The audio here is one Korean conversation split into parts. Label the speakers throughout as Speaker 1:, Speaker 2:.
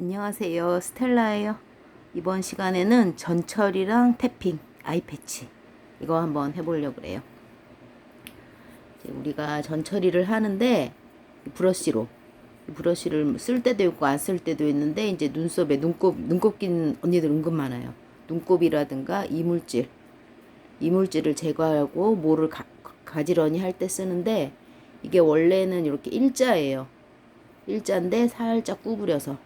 Speaker 1: 안녕하세요. 스텔라예요. 이번 시간에는 전철이랑 태핑, 아이패치 이거 한번 해보려고 그래요. 이제 우리가 전처리를 하는데 브러쉬로 브러쉬를 쓸 때도 있고 안 쓸 때도 있는데 이제 눈썹에 눈곱 낀 언니들 은근 많아요. 눈곱이라든가 이물질을 제거하고 모를 가지런히 할 때 쓰는데 이게 원래는 이렇게 일자예요. 일자인데 살짝 구부려서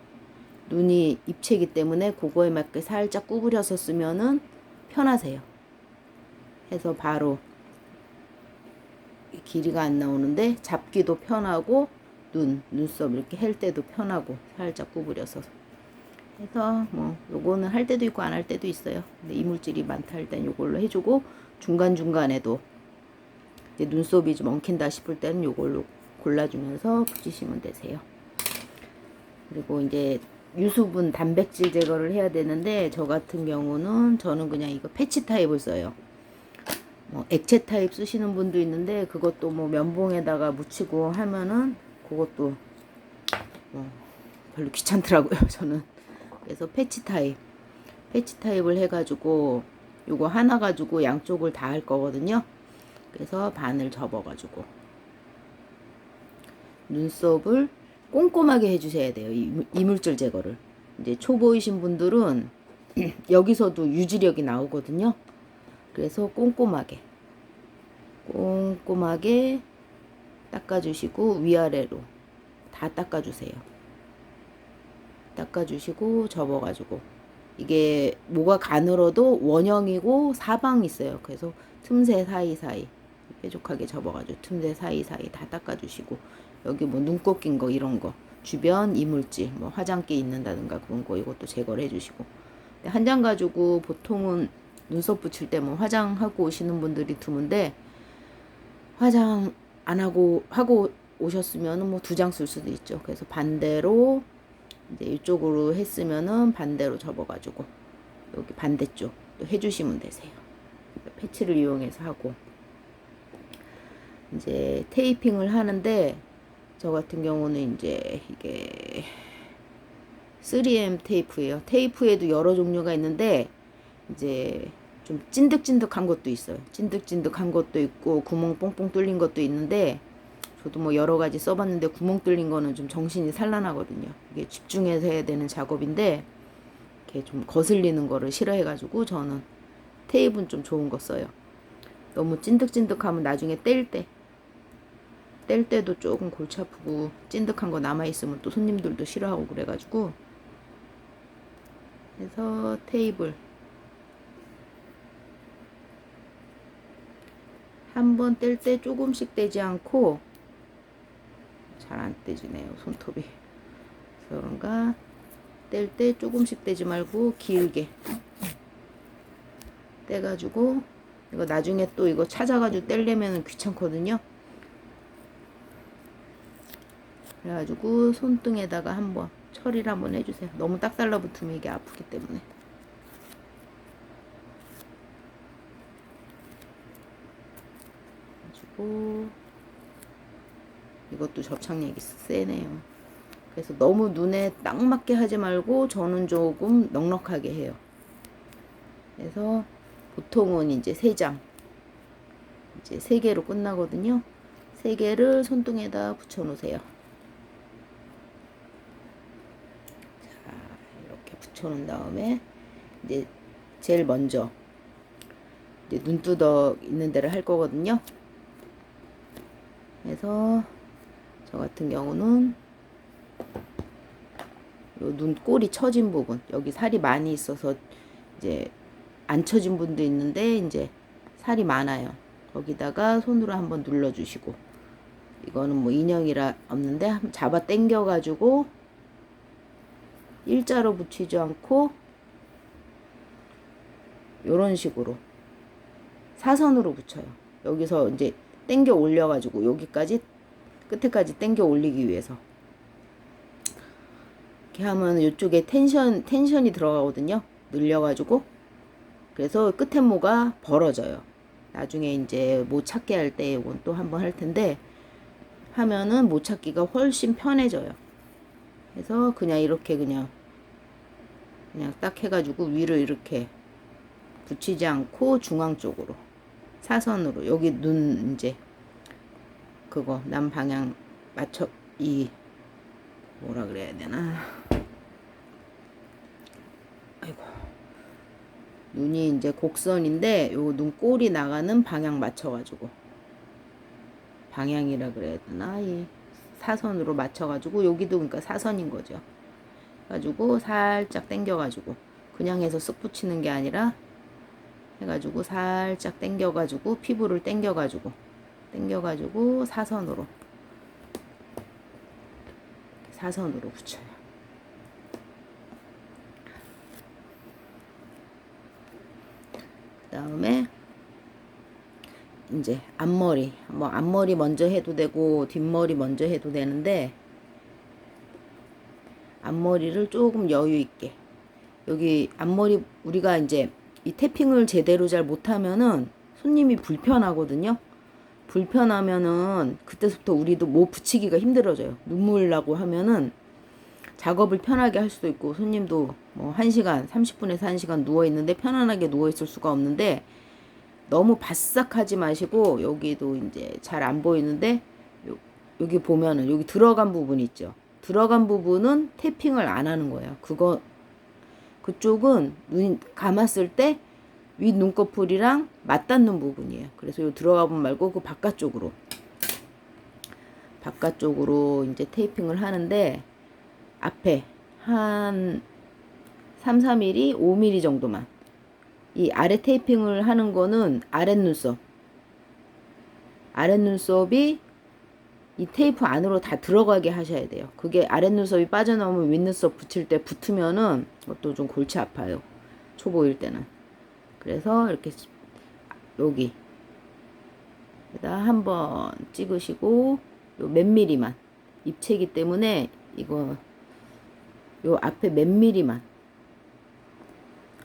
Speaker 1: 눈이 입체이기 때문에 그거에 맞게 살짝 구부려서 쓰면은 편하세요. 해서 바로 길이가 안 나오는데 잡기도 편하고 눈썹 이렇게 할 때도 편하고 살짝 구부려서 해서 뭐 요거는 할 때도 있고 안 할 때도 있어요. 근데 이물질이 많다 할 땐 요걸로 해주고 중간중간에도 이제 눈썹이 좀 엉킨다 싶을 때는 요걸로 골라주면서 붙이시면 되세요. 그리고 이제 유수분 단백질 제거를 해야 되는데 저 같은 경우는 저는 그냥 이거 패치 타입을 써요. 뭐 액체 타입 쓰시는 분도 있는데 그것도 뭐 면봉에다가 묻히고 하면은 그것도 뭐 별로 귀찮더라고요. 저는 그래서 패치 타입을 해가지고 요거 하나 가지고 양쪽을 다 할 거거든요. 그래서 반을 접어가지고 눈썹을 꼼꼼하게 해주셔야 돼요. 이물질 제거를. 이제 초보이신 분들은 여기서도 유지력이 나오거든요. 그래서 꼼꼼하게 닦아주시고 위아래로 다 닦아주세요. 닦아주시고 접어가지고 이게 뭐가 가늘어도 원형이고 사방이 있어요. 그래서 틈새 사이사이 뾰족하게 접어가지고 틈새 사이사이 다 닦아주시고 여기 뭐 눈곱 낀 거 이런 거 주변 이물질 뭐 화장기 있는다든가 그런 거 이것도 제거를 해주시고 한 장 가지고 보통은 눈썹 붙일 때 뭐 화장하고 오시는 분들이 드문데 화장 안 하고 오셨으면 뭐 2장 쓸 수도 있죠. 그래서 반대로 이제 이쪽으로 했으면은 반대로 접어가지고 여기 반대쪽 또 해주시면 되세요. 패치를 이용해서 하고 이제 테이핑을 하는데 저 같은 경우는 이제 이게 3M 테이프예요. 테이프에도 여러 종류가 있는데 이제 좀 찐득찐득한 것도 있어요. 찐득찐득한 것도 있고 구멍 뽕뽕 뚫린 것도 있는데 저도 뭐 여러 가지 써봤는데 구멍 뚫린 거는 좀 정신이 산란하거든요. 이게 집중해서 해야 되는 작업인데 이렇게 좀 거슬리는 거를 싫어해가지고 저는 테이프는 좀 좋은 거 써요. 너무 찐득찐득하면 나중에 뗄 때도 조금 골치 아프고 찐득한 거 남아있으면 또 손님들도 싫어하고 그래가지고 그래서 테이블 한 번 뗄 때 조금씩 떼지 않고 잘 안 떼지네요 손톱이. 그래서 그런가 뗄 때 조금씩 떼지 말고 길게 떼가지고 이거 나중에 또 이거 찾아가지고 떼려면 귀찮거든요. 그래가지고 손등에다가 한번 처리를 한번 해주세요. 너무 딱 달라붙으면 이게 아프기 때문에. 가지고 이것도 접착력이 세네요. 그래서 너무 눈에 딱 맞게 하지 말고 저는 조금 넉넉하게 해요. 그래서 보통은 이제 3장 이제 3개로 끝나거든요. 3개를 손등에다 붙여 놓으세요. 자, 이렇게 붙여 놓은 다음에 이제 제일 먼저 이제 눈두덩 있는 데를 할 거거든요. 그래서 저 같은 경우는 요 눈꼬리 처진 부분 여기 살이 많이 있어서 이제 안 처진 분도 있는데 이제 살이 많아요. 거기다가 손으로 한번 눌러주시고 이거는 뭐 인형이라 없는데 잡아 당겨 가지고 일자로 붙이지 않고 요런 식으로 사선으로 붙여요. 여기서 이제 당겨 올려 가지고 여기까지 끝에까지 당겨 올리기 위해서 이렇게 하면 이쪽에 텐션이 들어가거든요. 늘려가지고 그래서 끝에 모가 벌어져요. 나중에 이제 모 찾기 할 때 이건 또 한번 할 텐데 하면은 모 찾기가 훨씬 편해져요. 해서 그냥 이렇게 그냥 딱 해가지고 위를 이렇게 붙이지 않고 중앙 쪽으로 사선으로 여기 눈 이제 그거 남 방향 맞춰 이 뭐라 그래야 되나 아이고 눈이 이제 곡선인데 요 눈꼬리 나가는 방향 맞춰가지고 방향이라 그래야 되나 이 사선으로 맞춰가지고 여기도 그러니까 사선인 거죠. 가지고 살짝 당겨가지고 그냥 해서 쓱 붙이는 게 아니라 해가지고 살짝 당겨가지고 피부를 당겨가지고 사선으로 붙여요. 그 다음에 이제 앞머리 뭐 앞머리 먼저 해도 되고 뒷머리 먼저 해도 되는데 앞머리를 조금 여유 있게 여기 앞머리 우리가 이제 이 태핑을 제대로 잘 못하면은 손님이 불편하거든요. 불편하면은 그때부터 우리도 뭐 붙이기가 힘들어져요. 눈물 나고 하면은 작업을 편하게 할 수도 있고 손님도 뭐 1시간 30분에서 1시간 누워 있는데 편안하게 누워 있을 수가 없는데 너무 바싹하지 마시고 여기도 이제 잘 안 보이는데 여기 보면은 여기 들어간 부분 있죠. 들어간 부분은 태핑을 안 하는 거예요. 그쪽은 눈 감았을 때 윗 눈꺼풀이랑 맞닿는 부분이에요. 그래서 요 들어가 본 말고 그 바깥쪽으로 이제 테이핑을 하는데 앞에 한 3, 4mm, 5mm 정도만 이 아래 테이핑을 하는 거는 아랫눈썹이 이 테이프 안으로 다 들어가게 하셔야 돼요. 그게 아랫눈썹이 빠져나오면 윗눈썹 붙일 때 붙으면은 그것도 좀 골치 아파요. 초보일 때는. 그래서 이렇게 여기 에다 한번 찍으시고 요 몇 미리만 입체이기 때문에 이거 요 앞에 몇 미리만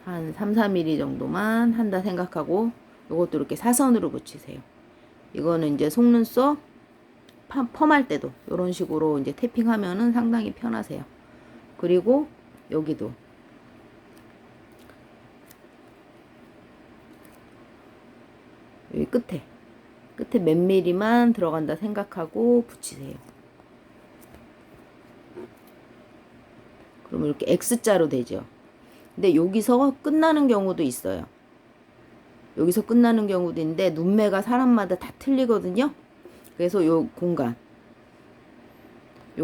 Speaker 1: 한 3, 4mm 정도만 한다 생각하고 요것도 이렇게 사선으로 붙이세요. 이거는 이제 속눈썹 펌할 때도 이런 식으로 이제 탭핑하면은 상당히 편하세요. 그리고 여기도 여기 끝에 몇 미리만 들어간다 생각하고 붙이세요. 그러면 이렇게 X자로 되죠. 근데 여기서 끝나는 경우도 있어요. 여기서 끝나는 경우도 있는데 눈매가 사람마다 다 틀리거든요. 그래서 요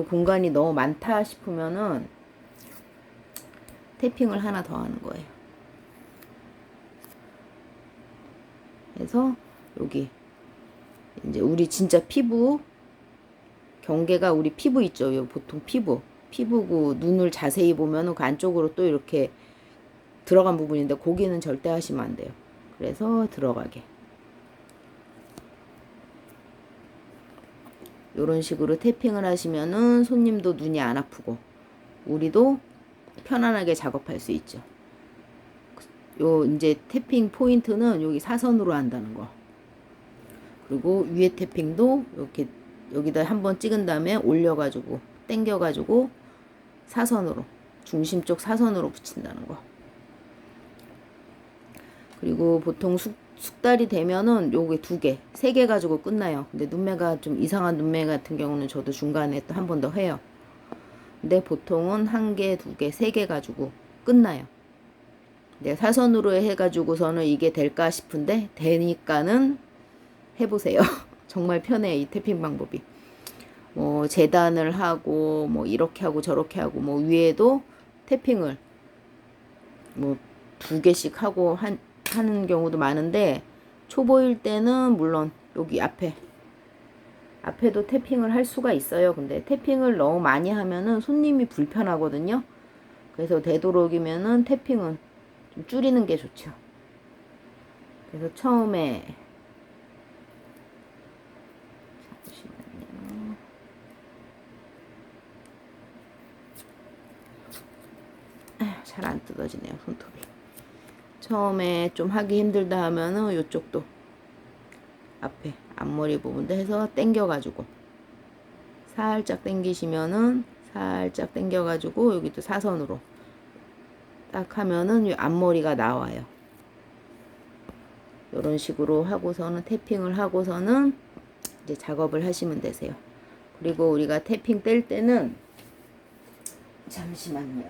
Speaker 1: 공간이 너무 많다 싶으면은 탭핑을 하나 더 하는 거예요. 그래서 여기 이제 우리 진짜 피부 경계가 우리 피부 있죠. 요 보통 피부고 눈을 자세히 보면은 그 안쪽으로 또 이렇게 들어간 부분인데 거기는 절대 하시면 안 돼요. 그래서 들어가게 요런 식으로 탭핑을 하시면은 손님도 눈이 안 아프고 우리도 편안하게 작업할 수 있죠. 요 이제 탭핑 포인트는 여기 사선으로 한다는 거. 그리고 위에 탭핑도 이렇게 여기다 한번 찍은 다음에 올려가지고 당겨가지고 사선으로 중심 쪽 사선으로 붙인다는 거. 그리고 보통 숙달이 되면은 요게 2개, 3개 가지고 끝나요. 근데 눈매가 좀 이상한 눈매 같은 경우는 저도 중간에 또 한 번 더 해요. 근데 보통은 1개, 2개, 3개 가지고 끝나요. 네, 사선으로 해가지고서는 이게 될까 싶은데 되니까는 해보세요. 정말 편해요. 이 탭핑 방법이. 뭐 재단을 하고 뭐 이렇게 하고 저렇게 하고 뭐 위에도 탭핑을 뭐 2개씩 하고 하는 경우도 많은데 초보일 때는 물론 여기 앞에도 탭핑을 할 수가 있어요. 근데 탭핑을 너무 많이 하면은 손님이 불편하거든요. 그래서 되도록이면은 탭핑은 좀 줄이는 게 좋죠. 그래서 처음에 잘 안 뜯어지네요. 손톱이. 처음에 좀 하기 힘들다 하면은 요쪽도 앞머리 부분도 해서 당겨가지고 살짝 당기시면은 살짝 당겨가지고 여기도 사선으로 딱 하면은 이 앞머리가 나와요. 이런 식으로 하고서는 탭핑을 하고서는 이제 작업을 하시면 되세요. 그리고 우리가 탭핑 뗄 때는 잠시만요.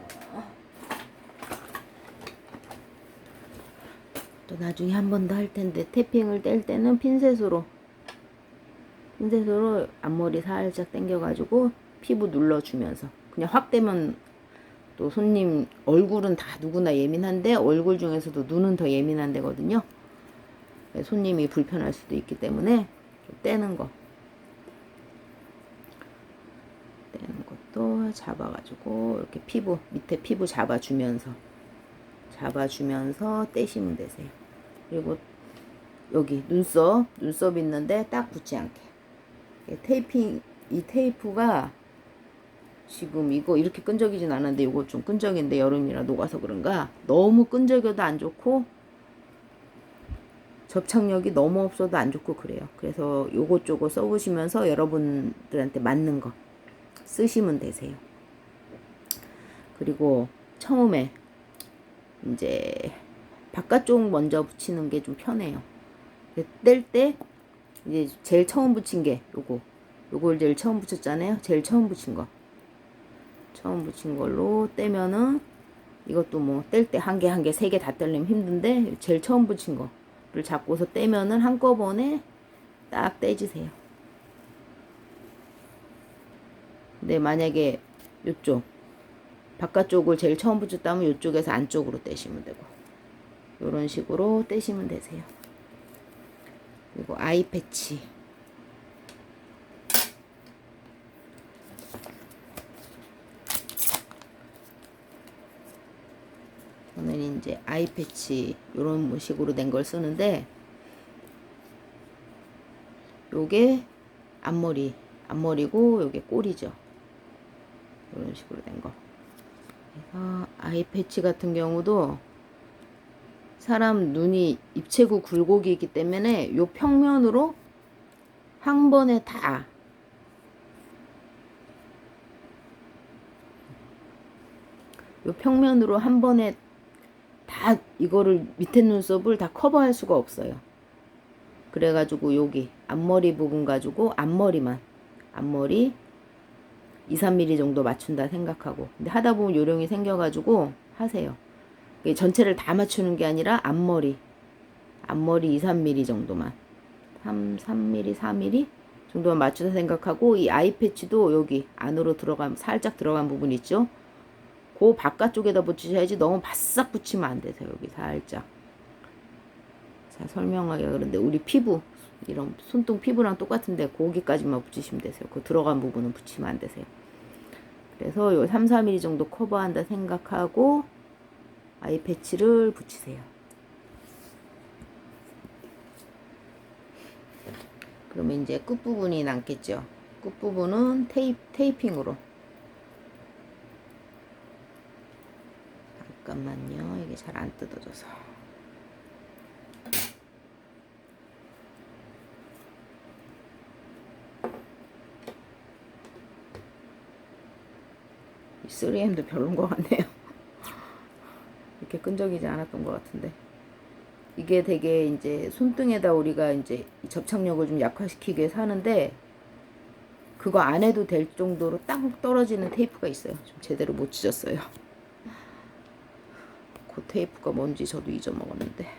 Speaker 1: 또 나중에 한 번 더 할 텐데 탭핑을 뗄 때는 핀셋으로 앞머리 살짝 당겨가지고 피부 눌러주면서 그냥 확 대면 또 손님 얼굴은 다 누구나 예민한데 얼굴 중에서도 눈은 더 예민한 데거든요. 손님이 불편할 수도 있기 때문에 좀 떼는 것도 잡아가지고 이렇게 피부 밑에 피부 잡아주면서 떼시면 되세요. 그리고 여기 눈썹 있는데 딱 붙지 않게 이 테이프가 지금 이거 이렇게 끈적이진 않은데 이거 좀 끈적인데 여름이라 녹아서 그런가 너무 끈적여도 안 좋고 접착력이 너무 없어도 안 좋고 그래요. 그래서 요것저것 써보시면서 여러분들한테 맞는 거 쓰시면 되세요. 그리고 처음에 이제 바깥쪽 먼저 붙이는 게 좀 편해요. 뗄 때 이제 제일 처음 붙인 게 요걸 제일 처음 붙였잖아요. 제일 처음 붙인 걸로 떼면은 이것도 뭐 뗄 때 한 개, 세 개 다 떼려면 힘든데 제일 처음 붙인 거를 잡고서 떼면은 한꺼번에 딱 떼주세요. 근데 만약에 요쪽 바깥쪽을 제일 처음 붙였다면 요쪽에서 안쪽으로 떼시면 되고 요런 식으로 떼시면 되세요. 그리고 아이 패치 저는 이제 아이 패치 요런 식으로 된 걸 쓰는데 요게 앞머리고 요게 꼬리죠. 이런 식으로 된 거. 그래서 아이 패치 같은 경우도 사람 눈이 입체구 굴곡이기 때문에 요 평면으로 한 번에 다 이거를 밑에 눈썹을 다 커버할 수가 없어요. 그래가지고 여기 앞머리 부분 가지고 앞머리 2-3mm 정도 맞춘다 생각하고 근데 하다 보면 요령이 생겨가지고 하세요. 전체를 다 맞추는 게 아니라 앞머리 2-3mm 정도만 3mm 4mm 정도만 맞추다 생각하고 이 아이 패치도 여기 안으로 살짝 들어간 부분 있죠. 그 바깥쪽에다 붙이셔야지 너무 바싹 붙이면 안 되세요. 여기 살짝. 자, 설명하기가 그런데 우리 피부 이런 손등 피부랑 똑같은데 거기까지만 붙이시면 되세요. 그 들어간 부분은 붙이면 안 되세요. 그래서 요 3-4mm 정도 커버한다 생각하고 아이 패치를 붙이세요. 그러면 이제 끝부분이 남겠죠. 끝부분은 테이핑으로. 잠깐만요. 이게 잘 안 뜯어져서. 이 3M도 별론 것 같네요. 이렇게 끈적이지 않았던 것 같은데. 이게 되게 이제 손등에다 우리가 이제 접착력을 좀 약화시키기 위해서 하는데 그거 안 해도 될 정도로 딱 떨어지는 테이프가 있어요. 좀 제대로 못 찢었어요. 그 테이프가 뭔지 저도 잊어먹었는데.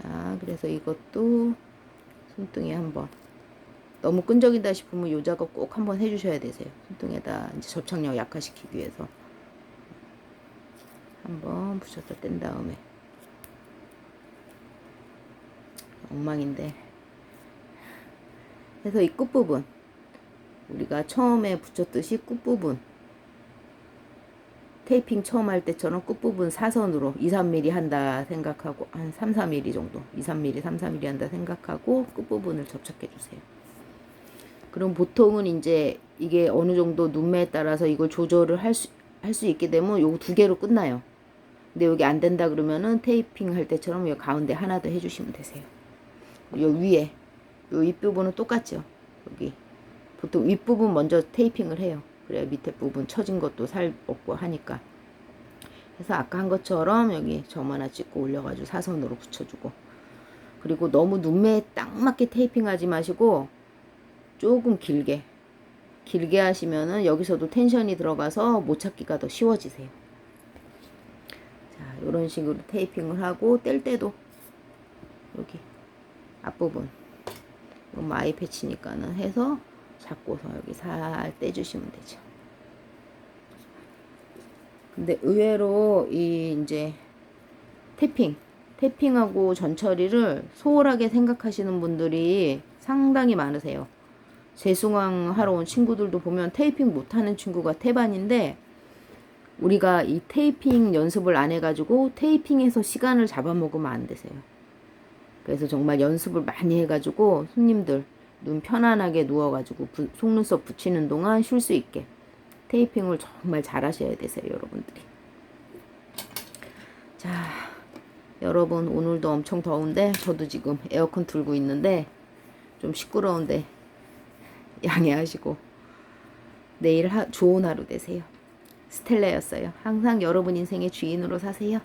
Speaker 1: 자, 그래서 이것도 손등에 한번 너무 끈적인다 싶으면 요 작업 꼭 한번 해주셔야 되세요. 손등에다 이제 접착력 약화시키기 위해서 한번 붙였다 뗀 다음에 엉망인데. 그래서 이 끝부분 우리가 처음에 붙였듯이 끝부분 테이핑 처음 할 때처럼 끝부분 사선으로 2-3mm 한다 생각하고 한 3-4mm 정도 2-3mm 3-4mm 한다 생각하고 끝부분을 접착해 주세요. 그럼 보통은 이제 이게 어느 정도 눈매에 따라서 이걸 조절을 할 수 있게 되면 요거 2개로 끝나요. 근데 여기 안 된다 그러면은 테이핑 할 때처럼 요 가운데 하나 더 해주시면 되세요. 요 위에 요 윗부분은 똑같죠. 여기 보통 윗부분 먼저 테이핑을 해요. 그래야 밑에 부분 처진 것도 살 없고 하니까. 그래서 아까 한 것처럼 여기 점 하나 찍고 올려가지고 사선으로 붙여주고, 그리고 너무 눈매에 딱 맞게 테이핑하지 마시고 조금 길게 하시면은 여기서도 텐션이 들어가서 못 찾기가 더 쉬워지세요. 자, 이런 식으로 테이핑을 하고 뗄 때도 여기 앞부분 이건 아이 패치니까는 해서 잡고서 여기 살 떼주시면 되죠. 근데 의외로 이 이제 태핑하고 전처리를 소홀하게 생각하시는 분들이 상당히 많으세요. 재숭황 하러 온 친구들도 보면 테이핑 못하는 친구가 태반인데, 우리가 이 테이핑 연습을 안 해가지고 테이핑에서 시간을 잡아먹으면 안 되세요. 그래서 정말 연습을 많이 해가지고 손님들 눈 편안하게 누워가지고 속눈썹 붙이는 동안 쉴 수 있게 테이핑을 정말 잘 하셔야 되세요, 여러분들이. 자, 여러분 오늘도 엄청 더운데 저도 지금 에어컨 틀고 있는데 좀 시끄러운데 양해하시고 내일 좋은 하루 되세요. 스텔라였어요. 항상 여러분 인생의 주인으로 사세요.